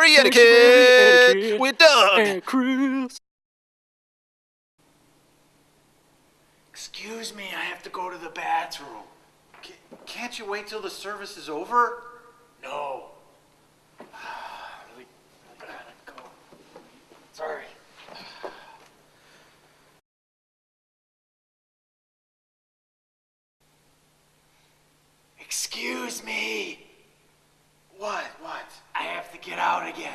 Sanctuary Etiquette with Doug and Chris. Excuse me, I have to go to the bathroom. Can't you wait till the service is over? No. Really gotta go. Sorry. Excuse me. What? I have to get out again.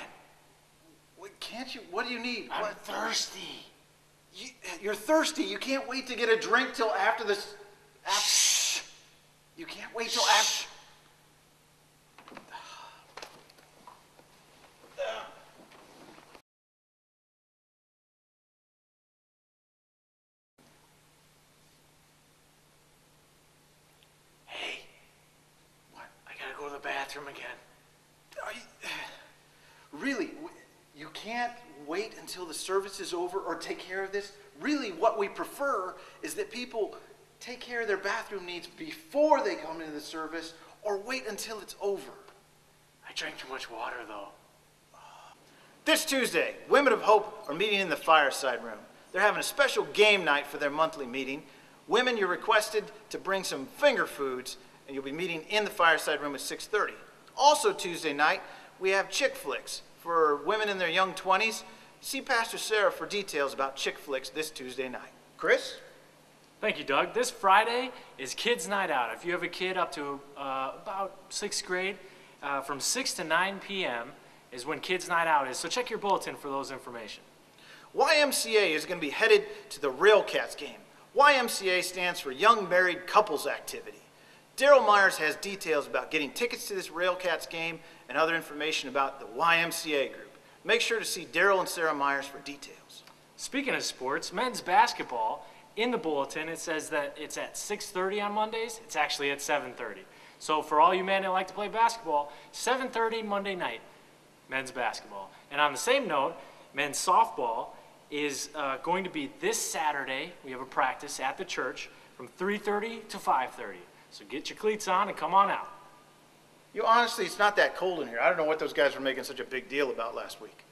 Can't you? What do you need? I'm thirsty. You're thirsty. You can't wait to get a drink till after this. Shh. You can't wait till after. Hey. What? I gotta go to the bathroom again. Really? You can't wait until the service is over or take care of this? Really, what we prefer is that people take care of their bathroom needs before they come into the service or wait until it's over. I drank too much water, though. This Tuesday, Women of Hope are meeting in the Fireside Room. They're having a special game night for their monthly meeting. Women, you're requested to bring some finger foods, and you'll be meeting in the Fireside Room at 6:30. Also Tuesday night, we have Chick Flicks for women in their young 20s. See Pastor Sarah for details about Chick Flicks this Tuesday night. Chris? Thank you, Doug. This Friday is Kids Night Out. If you have a kid up to about 6th grade, from 6 to 9 p.m. is when Kids Night Out is. So check your bulletin for those information. YMCA is going to be headed to the Railcats game. YMCA stands for Young Married Couples Activity. Daryl Myers has details about getting tickets to this Railcats game and other information about the YMCA group. Make sure to see Daryl and Sarah Myers for details. Speaking of sports, men's basketball, in the bulletin it says that it's at 6:30 on Mondays. It's actually at 7:30. So for all you men that like to play basketball, 7:30 Monday night, men's basketball. And on the same note, men's softball is going to be this Saturday. We have a practice at the church from 3:30 to 5:30. So get your cleats on and come on out. Honestly, it's not that cold in here. I don't know what those guys were making such a big deal about last week.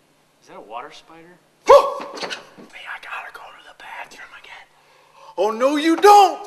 Is that a water spider? Hey, I gotta go to the bathroom again. Oh, no, you don't!